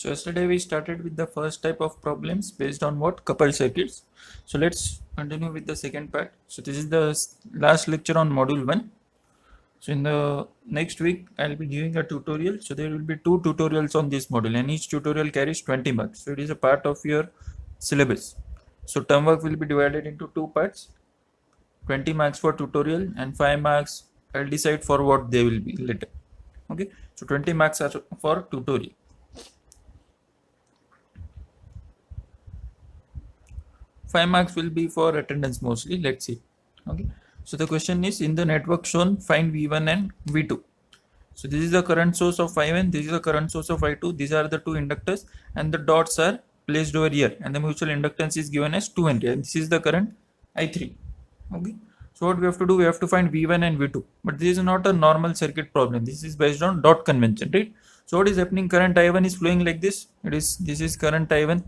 So yesterday we started with the first type of problems based on what? Coupled circuits. So let's continue with the second part. So this is the last lecture on module 1. So in the next week I'll be giving a tutorial. So there will be 2 tutorials on this module and each tutorial carries 20 marks. So it is a part of your syllabus. So term work will be divided into 2 parts. 20 marks for tutorial and 5 marks I'll decide for what they will be later. Okay. So 20 marks are for tutorial. 5 marks will be for attendance mostly. Let's see. Okay. So the question is, in the network shown, find V1 and V2. So this is the current source of I1, this is the current source of I2. These are the two inductors and the dots are placed over here and the mutual inductance is given as 2 Henry and this is the current I3. Okay. So what we have to do, we have to find V1 and V2. But this is not a normal circuit problem. This is based on dot convention, right? So what is happening? Current I1 is flowing like this. This is current I1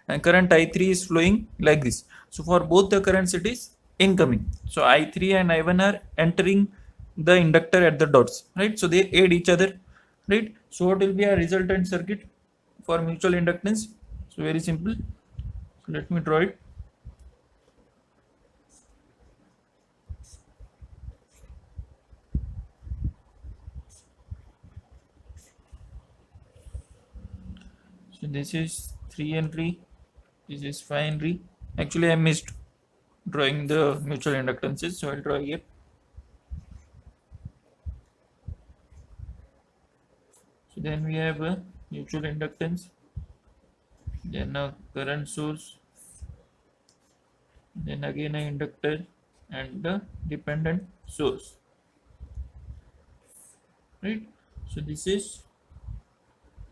and current I3 is flowing like this. So for both the currents it is incoming. So I3 and I1 are entering the inductor at the dots, right? So they aid each other, right? So what will be a resultant circuit for mutual inductance? So very simple. So let me draw it. So this is 3 Henry, this is 5 Henry. Actually I missed drawing the mutual inductances, so I'll draw here. So then we have a mutual inductance, then a current source, then again an inductor and the dependent source, right? So this is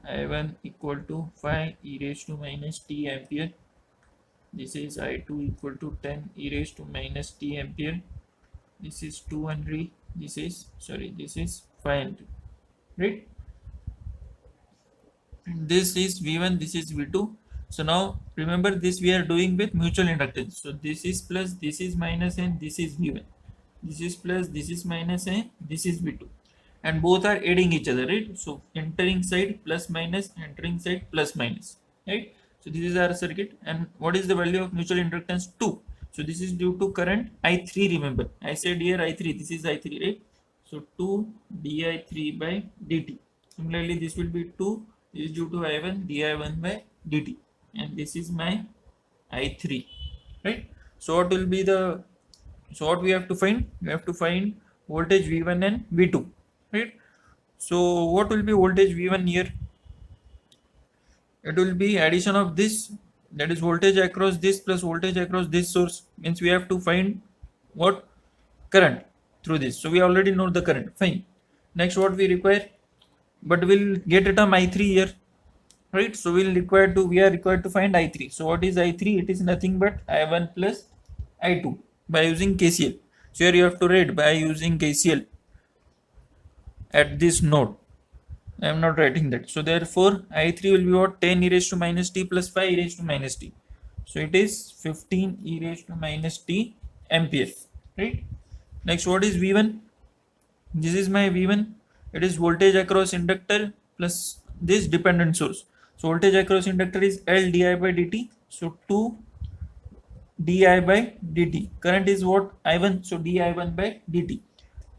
I1 equal to 5 e raised to minus t ampere. This is I2 equal to 10 e raised to minus t ampere. This is 2 Henry. This is 5 Henry, right? And this is V1, this is V2. So now remember, this we are doing with mutual inductance. So this is plus, this is minus, and this is V1. This is plus, this is minus, and this is V2. And both are aiding each other, right? So entering side plus minus, entering side plus minus, right? So this is our circuit. And what is the value of mutual inductance? 2. So this is due to current I3. Remember, I said here I3. This is I3, right? So 2 di3 by dt. Similarly, this will be 2. This is due to I1 di1 by dt. And this is my I3, right? So what will be the, so what we have to find? We have to find voltage V1 and V2, right? So what will be voltage V1 here? It will be addition of this, that is voltage across this plus voltage across this source. Means we have to find what? Current through this. So we already know the current. Fine. Next, what we require? But we'll get a term I3 here, right? So we are required to find I3. So what is I3? It is nothing but I1 plus I2 by using KCL. So here you have to read by using KCL at this node. I am not writing that. So therefore I3 will be what? 10 e raised to minus t plus 5 e raised to minus t. So it is 15 e raised to minus t ampere, right? Next, what is V1? This is my V1. It is voltage across inductor plus this dependent source. So voltage across inductor is L di by dt. So 2 di by dt. Current is what? I1. So di1 by dt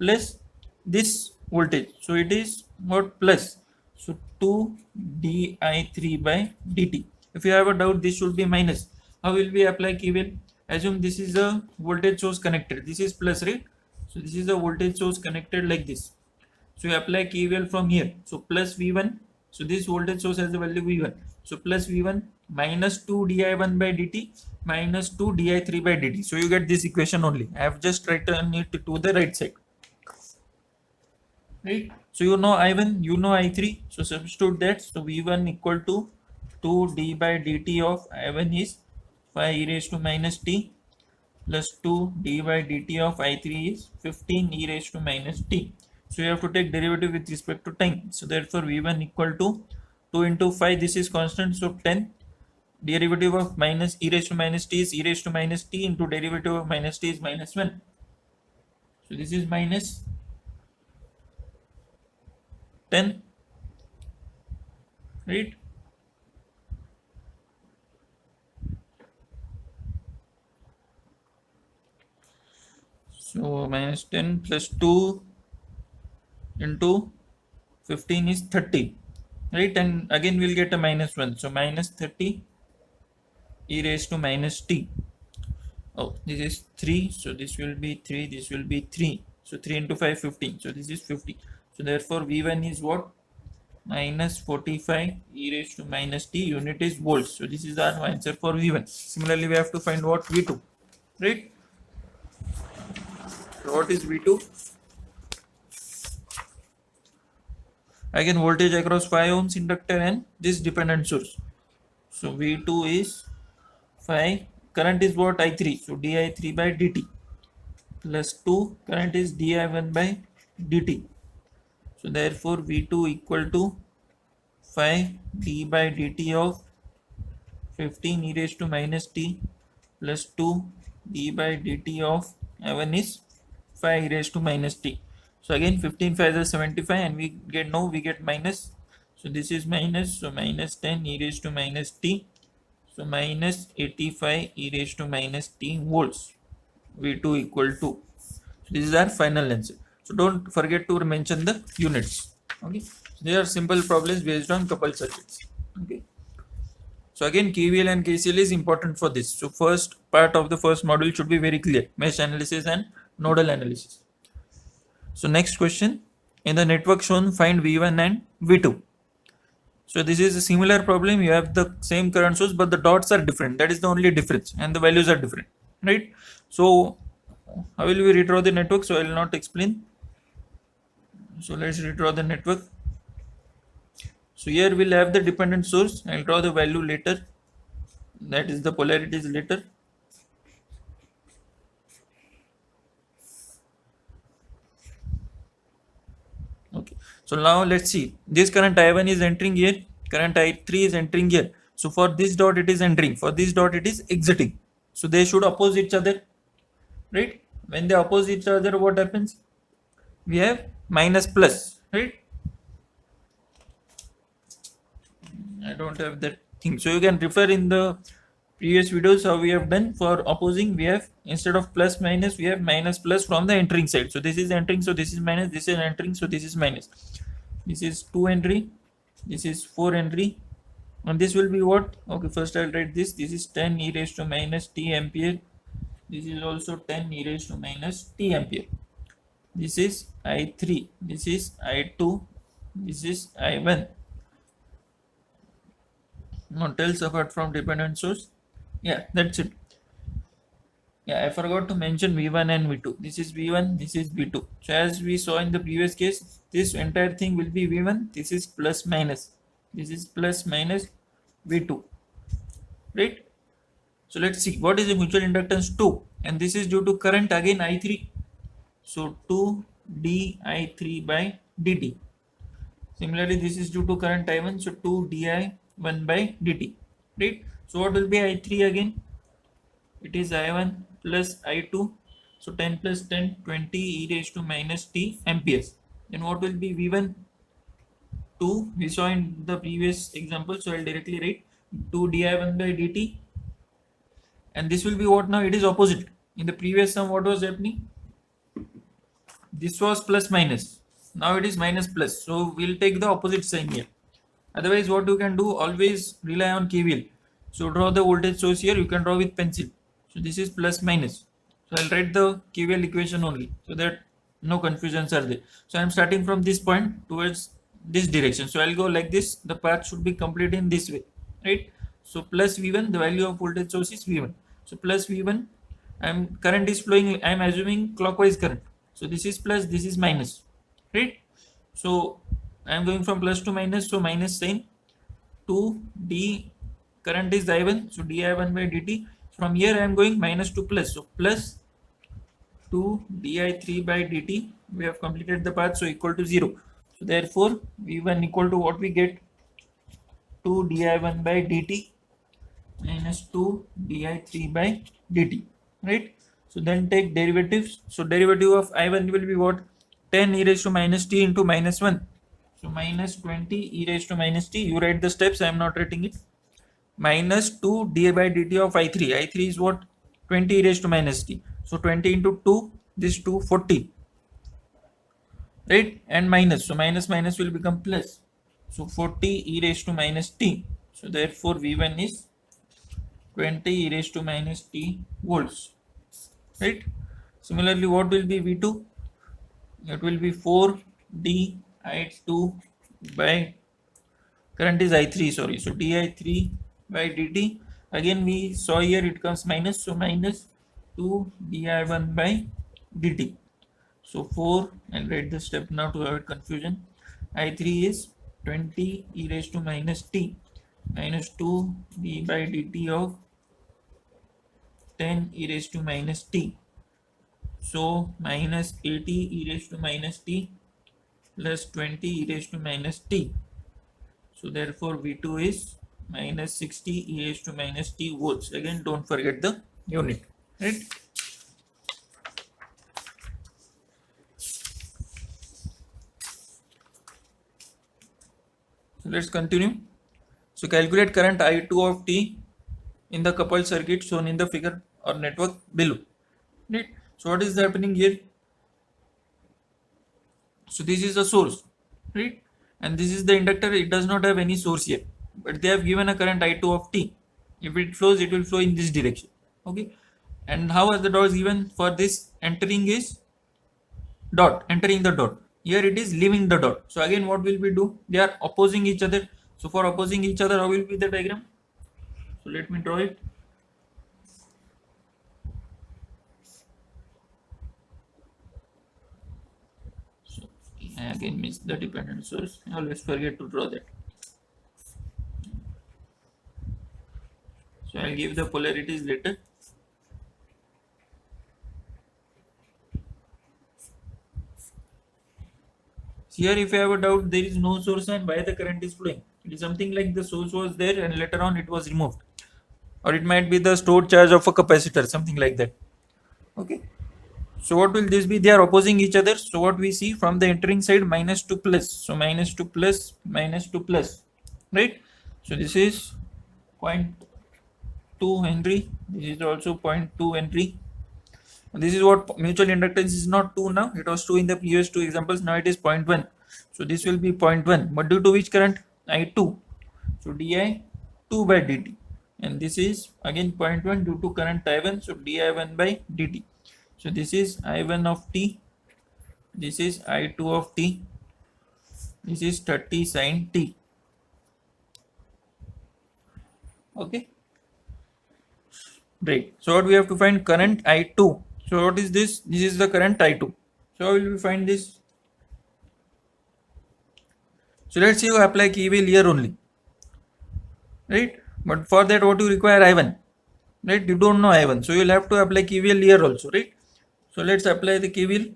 plus this voltage. So it is what? Plus. So 2 di3 by dt. If you have a doubt, this should be minus. How will we apply KVL? Assume this is a voltage source connected. This is plus, right? So this is a voltage source connected like this. So you apply KVL from here. So plus V1. So this voltage source has the value V1. So plus V1 minus 2 di1 by dt minus 2 di3 by dt. So you get this equation only. I have just written it to the right side. Right? So you know I1, you know I3. So substitute that. So V1 equal to 2 d by dt of I1 is 5 e raised to minus t plus 2 d by dt of I3 is 15 e raised to minus t. So you have to take derivative with respect to time. So therefore V1 equal to 2 into 5, this is constant, so 10. Derivative of minus e raised to minus t is e raised to minus t into derivative of minus t is minus 1. So this is minus 10, right? minus 10 plus 2 into 15 is 30, right? And again we'll get a minus 1, so minus 30 e raised to minus t. Oh, this is 3, so this will be 3, this will be 3, so 3 into 5 15, so this is 50. So therefore v1 is what? Minus 45 e raised to minus t, unit is volts. So this is our answer for v1. Similarly we have to find what? V2, right? So what is v2? Again voltage across 5 ohms inductor and this dependent source. So v2 is 5, current is what? I3, so di3 by dt, plus 2, current is di1 by dt. So therefore v2 equal to 5 d by dt of 15 e raised to minus t plus 2 d by dt of I1 is 5 e raised to minus t. So again 15 5 is 75 and we get minus. So this is minus, so minus 10 e raised to minus t. So minus 85 e raised to minus t volts. V2 equal to. So this is our final answer. So don't forget to mention the units. Okay. So they are simple problems based on coupled circuits. Okay. So again KVL and KCL is important for this. So first part of the first module should be very clear. Mesh analysis and nodal analysis. So next question. In the network shown, find V1 and V2. So this is a similar problem. You have the same current source but the dots are different. That is the only difference and the values are different. Right. So how will we redraw the network? So I will not explain. So let's redraw the network. So here we'll have the dependent source. I'll draw the value later. That is the polarities later. Okay. So now let's see. This current I1 is entering here. Current I3 is entering here. So for this dot it is entering. For this dot it is exiting. So they should oppose each other. Right? When they oppose each other, what happens? We have minus plus, right? I don't have that thing. So you can refer in the previous videos how we have done. For opposing, we have instead of plus minus, we have minus plus from the entering side. So this is entering, so this is minus, this is entering, so this is minus. This is 2 Henry, this is 4 Henry, and this will be what? Okay, first I'll write this. This is 10 e raised to minus t ampere. This is also 10 e raised to minus t ampere. This is I3, this is I2, this is I1. What else apart from dependent source? Yeah, that's it. Yeah, I forgot to mention V1 and V2. This is V1, this is V2. So as we saw in the previous case, this entire thing will be V1, this is plus minus. This is plus minus V2. Right? So let's see, what is the mutual inductance? 2. And this is due to current again I3. So 2 di3 by dt. Similarly, this is due to current I1. So 2 di1 by dt. Right? So what will be I3 again? It is I1 plus I2. So 10 plus 10, 20 e raised to minus t amperes. Then what will be V1? 2. We saw in the previous example. So I'll directly write 2 di1 by dt. And this will be what now? It is opposite. In the previous sum, what was happening? This was plus minus. Now it is minus plus. So we'll take the opposite sign here. Otherwise, what you can do, always rely on KVL. So draw the voltage source here. You can draw with pencil. So this is plus minus. So I'll write the KVL equation only so that no confusions are there. So I'm starting from this point towards this direction. So I'll go like this. The path should be complete in this way, right? So plus V1, the value of voltage source is V1. So plus V1, current is flowing. I'm assuming clockwise current. So this is plus, this is minus, right? So I'm going from plus to minus. So minus sign. 2d current is I1. So di1 by dt. From here I am going minus to plus. So plus 2 di3 by dt. We have completed the path. So equal to 0. So therefore V1 equal to what we get? 2 di1 by dt minus 2 di3 by dt, right? So then take derivatives. So derivative of I1 will be what? 10 e raised to minus t into minus 1. So minus 20 e raised to minus t. You write the steps. I am not writing it. Minus 2 d by dt of I3. I3 is what? 20 e raised to minus t. So 20 into 2. this to 40, right? And minus, so minus minus will become plus, so 40 e raised to minus t. So therefore v1 is 20 e raised to minus t volts, right? Similarly, what will be v2? It will be 4 d I2 by, current is I3, sorry, so di3 by dt. Again we saw here it comes minus, so minus 2 di1 by dt. So 4, and write the step now to avoid confusion. I3 is 20 e raised to minus t minus 2 d by dt of 10 e raised to minus t. So minus 80 e raised to minus t plus 20 e raised to minus t. So therefore v2 is minus 60 e raised to minus t volts. Again, don't forget the unit, right? So let's continue. So calculate current I2 of t in the coupled circuit shown in the figure or network below, right? So what is happening here? So this is the source, right? And this is the inductor. It does not have any source yet, but they have given a current I2 of t. If it flows, it will flow in this direction, okay? And how are the dots given? For this, entering is dot, entering the dot. Here it is leaving the dot. So again, what will we do? They are opposing each other. So for opposing each other, how will be the diagram? So let me draw it. So I again missed the dependent source. I always forget to draw that. So I'll give the polarities later. Here if you have a doubt, there is no source and why the current is flowing. It is something like the source was there and later on it was removed. Or it might be the stored charge of a capacitor, something like that. Okay. So what will this be? They are opposing each other. So what we see from the entering side, minus to plus. So minus to plus, minus to plus, right? So this is 0.2 Henry. This is also 0.2 Henry. This is what mutual inductance is, not 2 now. It was 2 in the previous two examples. Now it is 0.1. So this will be 0.1. But due to which current? I2. So di 2 by dt. And this is again 0.1 due to current I1. So di1 by dt. So this is I1 of t. This is I2 of t. This is 30 sin t. Okay. Great. So what we have to find? Current I2. So what is this? This is the current I2. So how will we find this? So let's say you apply KVL here only, right? But for that, what you require? I1, right? You don't know I1, so you'll have to apply KVL here also, right? So let's apply the KVL.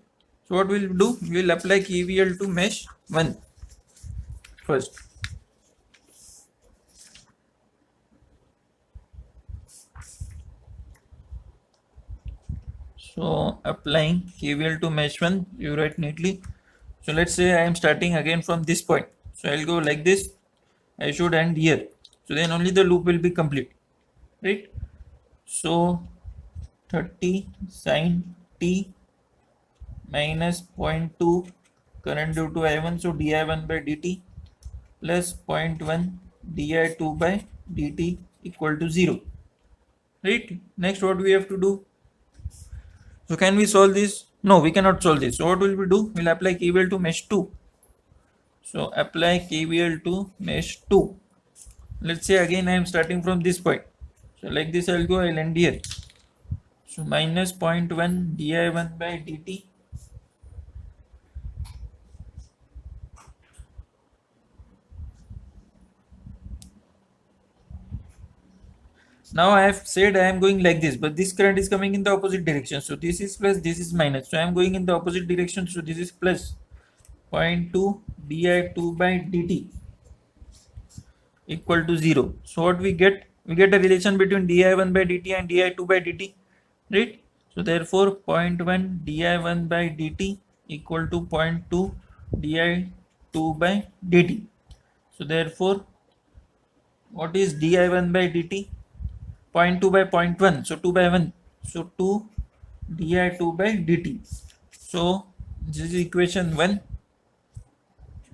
So what we'll do? We will apply KVL to mesh 1 first. So applying KVL to mesh 1, you write neatly. So let's say I am starting again from this point. So I'll go like this. I should end here. So then only the loop will be complete, right? So 30 sin t minus 0.2 current due to I1. So di1 by dt plus 0.1 di2 by dt equal to 0, right? Next, what we have to do? So can we solve this? No, we cannot solve this. So what will we do? We'll apply KVL to mesh 2. So apply KVL to mesh 2. Let's say again I am starting from this point. So like this I'll go, I'll end here. So minus 0.1 di1 by dt now I have said I am going like this, but this current is coming in the opposite direction. So this is plus, this is minus. So I am going in the opposite direction. So this is plus 0.2 di2 by dt equal to 0. So what we get? We get a relation between di1 by dt and di2 by dt, right? So therefore 0.1 di1 by dt equal to 0.2 di2 by dt. So therefore what is di1 by dt? 0.2 by 0.1, so 2 by 1. So 2 di2 by dt. So this is equation 1,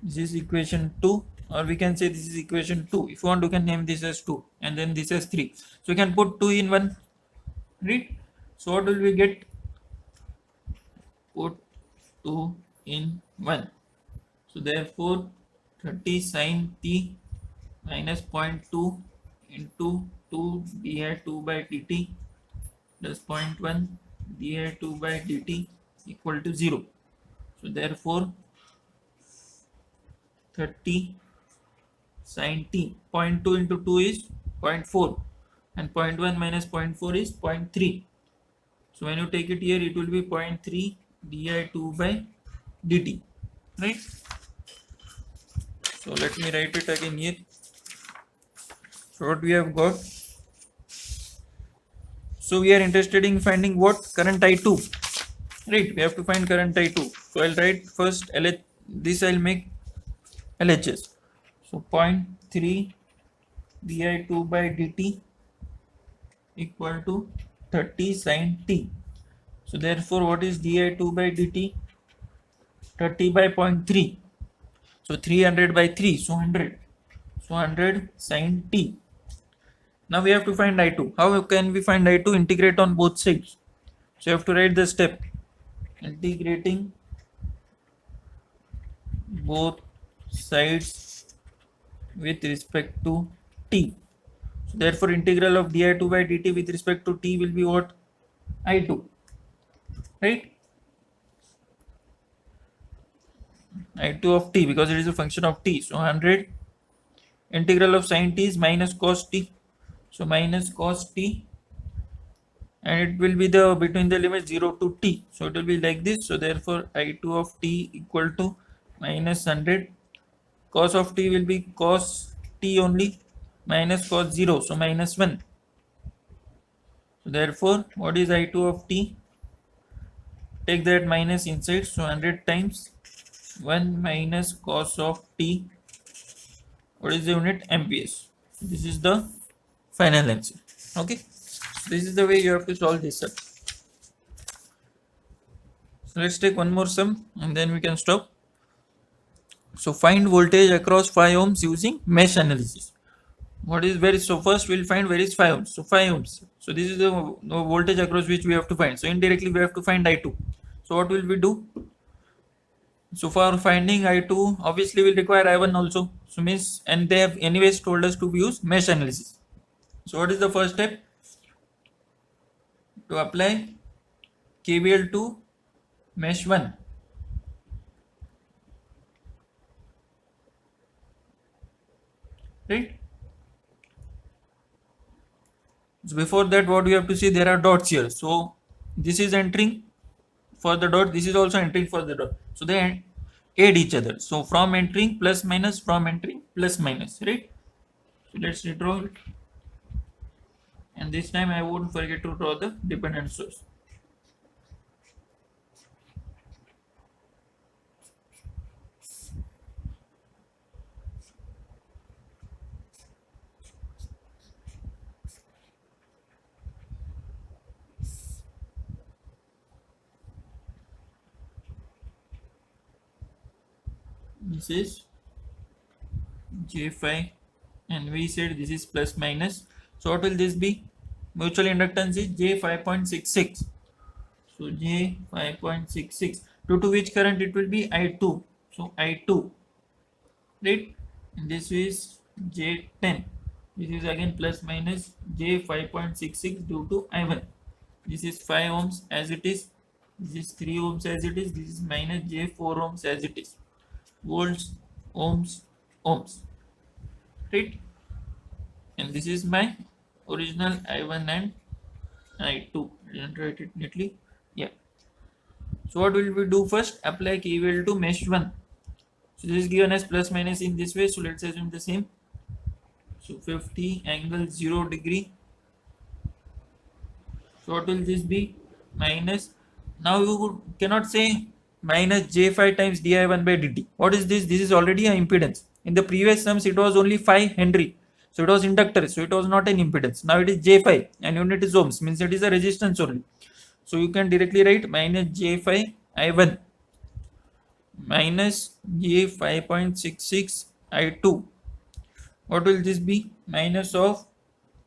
this is equation 2, or we can say this is equation 2. If you want, you can name this as 2 and then this as 3. So you can put 2 in 1, right? So what will we get? Put 2 in 1. So therefore 30 sin t minus 0.2 into 2 di2 by dt plus 0.1 di2 by dt equal to 0. So therefore 30 sin t, 0.2 into 2 is 0.4 and 0.1 minus 0.4 is 0.3. So when you take it here, it will be 0.3 di2 by dt, right? So let me write it again here. So what we have got? So we are interested in finding what? Current I2, right? We have to find current I2. So I'll write first LH, this I'll make LHS. So 0.3 di2 by dt equal to 30 sin t. So therefore what is di2 by dt? 30 by 0.3. So 300 by 3, so 100. So 100 sin t. Now we have to find I2. How can we find I2? Integrate on both sides. So you have to write the step. Integrating both sides with respect to t. So therefore integral of di2 by dt with respect to t will be what? I2. Right? I2 of t, because it is a function of t. So 100 integral of sin t is minus cos t. So minus cos t, and it will be the between the limit 0 to t. So it will be like this. So therefore I2 of t equal to minus 100. Cos of t will be cos t only, minus cos 0. So minus 1. So therefore what is I2 of t? Take that minus inside. So 100 times 1 minus cos of t. What is the unit? Amperes. This is the final answer. Okay, so this is the way you have to solve this sum. So let's take one more sum and then we can stop. So find voltage across 5 ohms using mesh analysis. What is where is, so first we'll find where is 5 ohms. So 5 ohms. So this is the voltage across which we have to find. So indirectly we have to find I2. So what will we do? So for finding I2, obviously we'll require I1 also. So means, and they have anyways told us to use mesh analysis. So what is the first step? To apply KVL to mesh 1. Right? So before that, what we have to see, there are dots here. So this is entering for the dot, this is also entering for the dot. So they aid each other. So from entering plus minus, from entering plus minus, right? So let's redraw it. And this time I won't forget to draw the dependent source. This is J5 and we said this is plus minus. So what will this be? Mutual inductance is J5.66. So J5.66, due to which current it will be I2. So I2, right? And this is J10. This is again plus minus J5.66 due to I1. This is 5 ohms as it is. This is 3 ohms as it is. This is minus J4 ohms as it is. Volts, ohms, ohms, right? And this is my original I1 and I2. I didn't write it neatly. Yeah. So what will we do first? Apply KVL to mesh 1. So this is given as plus minus in this way. So let's assume the same. So 50 angle 0 degree. So what will this be? Minus. Now you cannot say minus J5 times di1 by dt. What is this? This is already an impedance. In the previous sums, it was only 5 Henry. So it was inductor. So it was not an impedance. Now it is J5 and unit is ohms. Means it is a resistance only. So you can directly write minus J5 I1 minus J5.66 I2. What will this be? Minus of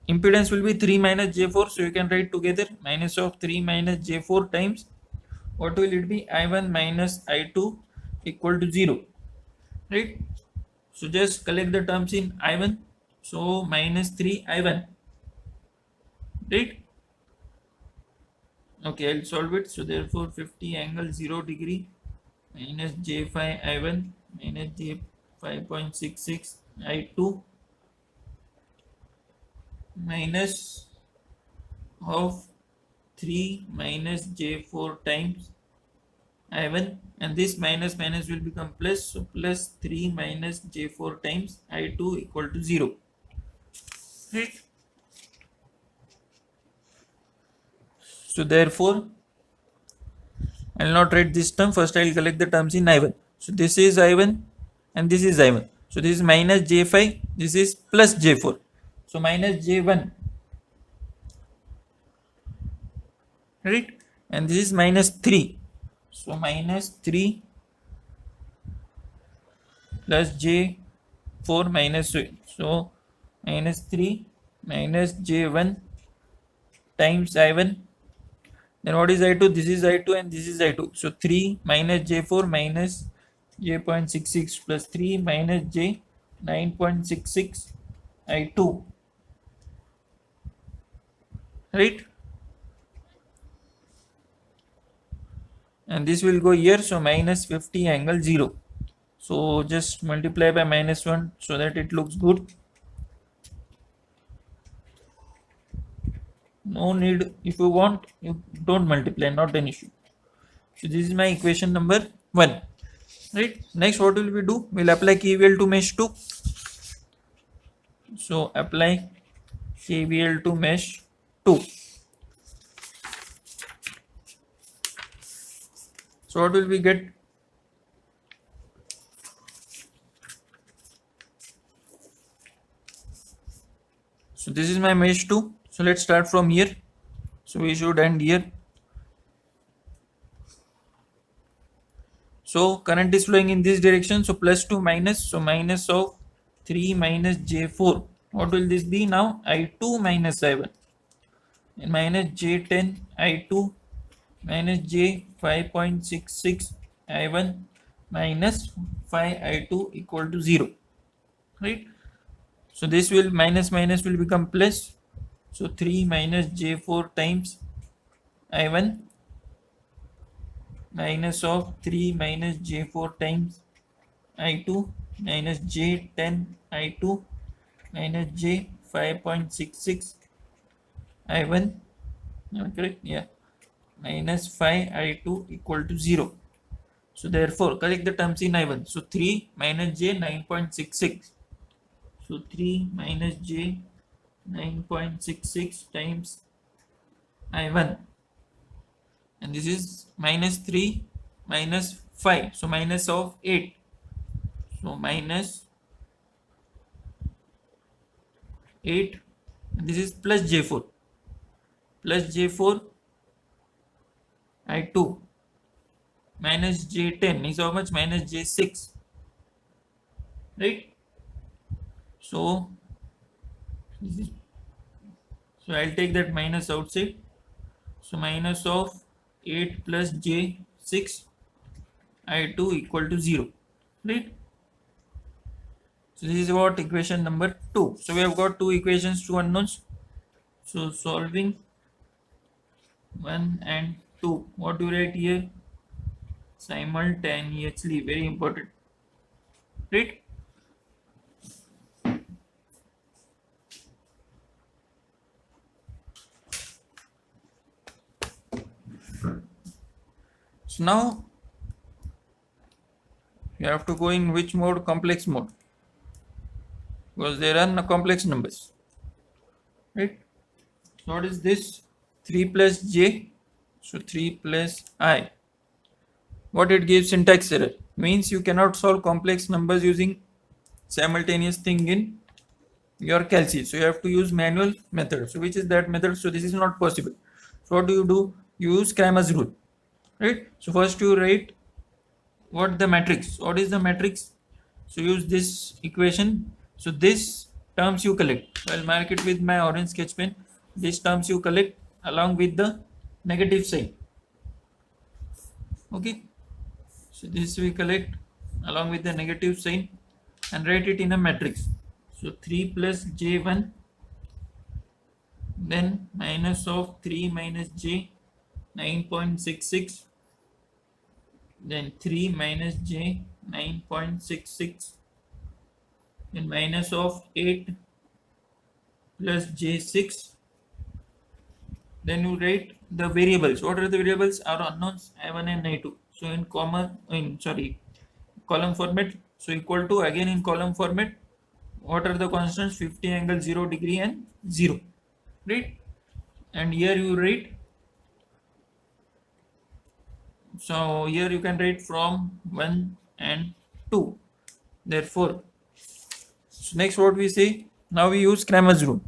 impedance will be 3 minus J4, so you can write together minus of 3 minus J4 times what will it be? I1 minus I2 equal to 0, right? So just collect the terms in I1, so minus 3 I1, right? Okay, I'll solve it. So therefore 50 angle 0 degree minus J5 I1 minus J5.66 I2 minus of 3 minus J4 times I1, and this minus minus will become plus, so plus 3 minus J4 times I2 equal to 0, right? So therefore I will not write this term. First I will collect the terms in I1. So this is I1 and this is I1. So this is minus J5, this is plus J4. So minus J1, right? And this is minus 3. So minus 3 plus J4 minus 1. So minus 3 minus J1 times I1. Then what is I2? This is I2 and this is I2. So 3 minus J4 minus J.66 plus 3 minus J9.66 I2. Right? And this will go here. So minus 50 angle 0. So just multiply by minus 1 so that it looks good. No need, if you want, you don't multiply, not an issue. So this is my equation number 1. Right? Next, what will we do? We'll apply KVL to mesh 2. So apply KVL to mesh 2. So what will we get? So this is my mesh 2. So let's start from here. So we should end here. So current is flowing in this direction. So plus 2 minus. So minus of 3 minus J4. What will this be now? I2 minus I1. And minus J10 I2 minus J5.66 I1 minus 5 I2 equal to 0. Right? So this will minus minus will become plus. So 3 minus J4 times I1 minus of 3 minus J4 times I2 minus J10 I2 minus J5.66 I1. Correct? Yeah. Minus 5 I2 equal to 0. So therefore collect the terms in I1. So 3 minus J 9.66. So 3 minus J 9.66 times I1, and this is minus 3 minus 5, so minus of 8. So minus 8, and this is plus J4 I2 minus J10 is how much? Minus J6, right? So I'll take that minus outside. So minus of 8 plus J6 I2 equal to 0, right? So this is what equation number 2. So we have got two equations, two unknowns. So solving 1 and 2. What do you write here? Simultaneously, very important, right? So now you have to go in which mode? Complex mode, because there are no complex numbers, right? So what is this? 3 plus J, so 3 plus I. What it gives? Syntax error. Means you cannot solve complex numbers using simultaneous thing in your calci. So you have to use manual method. So which is that method? So this is not possible. So what do? you use Cramer's rule, right? So first you write what the matrix. What is the matrix? So use this equation. So this terms you collect. So I'll mark it with my orange sketch pen. These terms you collect along with the negative sign. Okay. So this we collect along with the negative sign and write it in a matrix. So 3 plus j1, then minus of 3 minus j 9.66, then 3 minus j 9.66, then minus of 8 plus j6. Then you write the variables. What are the variables? Are unknowns I1 and I2. So in column format. So equal to, again in column format, what are the constants? 50 angle 0 degree and 0, right? And here you write, so here you can write from 1 and 2. Therefore, so next what we say, now we use Cramer's rule.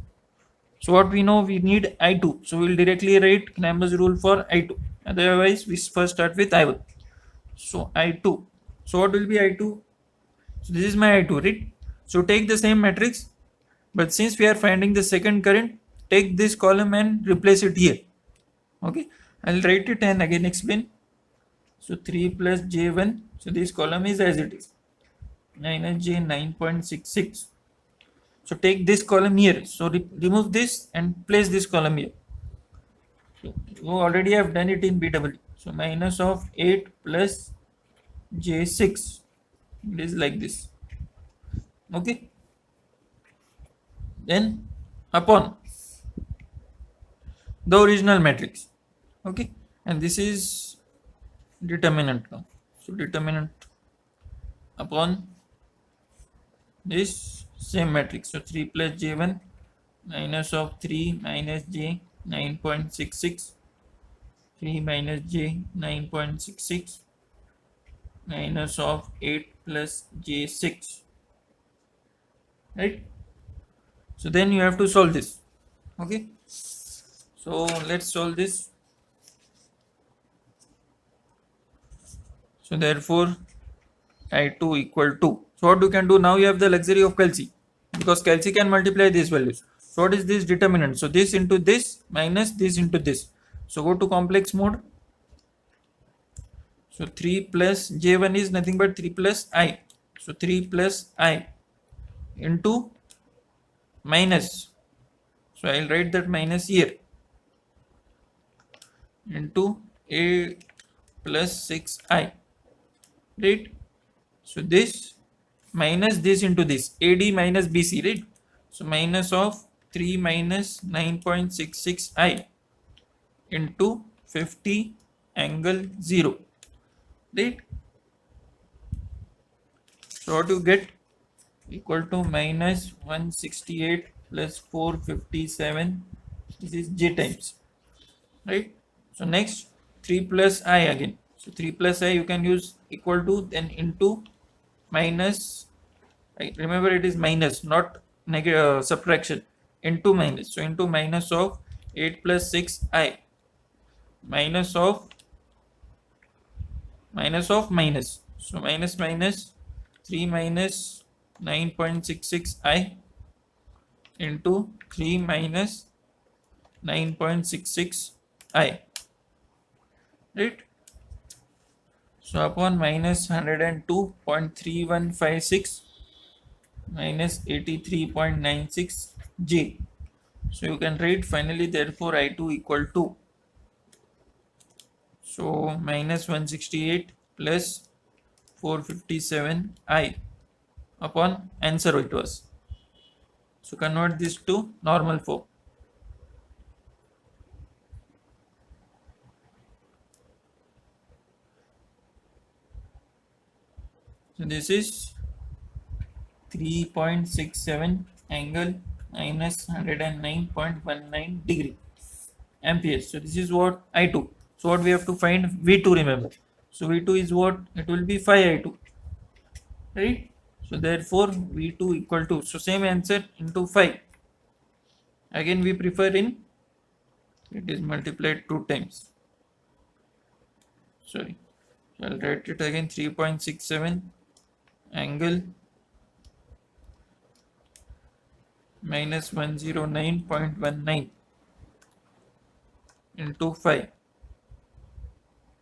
So what we know, we need I2. So we'll directly write Cramer's rule for I2. Otherwise, we first start with I1. So I2. So what will be I2? So this is my I2, right? So take the same matrix, but since we are finding the second current, take this column and replace it here. Okay, I'll write it and again explain. So 3 plus j1. So this column is as it is. Minus j 9.66. So take this column here. So remove this and place this column here. So you already have done it in BW. So minus of 8 plus j6. It is like this. Okay. Then upon the original matrix. Okay. And this is determinant now. So determinant upon this same matrix. So 3 plus j1 minus of 3 minus j 9.66, 3 minus j 9.66 minus of 8 plus j6, right? So then you have to solve this. Okay, so let's solve this. So therefore I2 equal to, so what you can do now, you have the luxury of Kelsey, because Kelsey can multiply these values. So what is this determinant? So this into this minus this into this. So go to complex mode. So 3 plus j1 is nothing but 3 plus I. So 3 plus I into minus. So I'll write that minus here into a plus 6I. Right? So this minus this into this, AD minus BC, right? So minus of 3 minus 9.66I into 50 angle 0, right? So what you get? Equal to minus 168 plus 457. This is J times, right? So next 3 plus I again. So 3 plus I you can use equal to, then into minus, remember it is minus, not negative subtraction, into minus. So into minus of 8 plus 6I minus of minus. So minus 3 minus 9.66I into 3 minus 9.66I, right? So upon minus 102.3156 minus 83.96 J. So you can write finally, therefore I2 equal to, so minus 168 plus 457 I upon answer it was. So convert this to normal form. So this is 3.67 angle minus 109.19 degree amperes. So this is what I2. So what we have to find? V2, remember. So V2 is what? It will be 5I2, right? So therefore V2 equal to, so same answer into 5. Again we prefer in, it is multiplied 2 times. sorry, I'll write it again, 3.67 angle minus 109.19 into 5.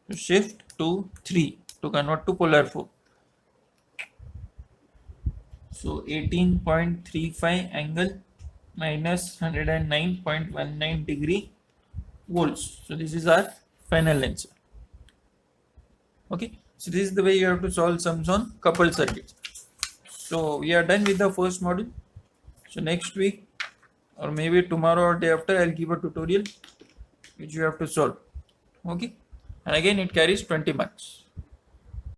So shift to 3 to convert to polar form. So 18.35 angle minus 109.19 degree volts. So this is our final answer. Okay, so this is the way you have to solve sums on coupled circuits. So we are done with the first module. So next week or maybe tomorrow or day after, I'll give a tutorial which you have to solve. Okay, and again it carries 20 marks.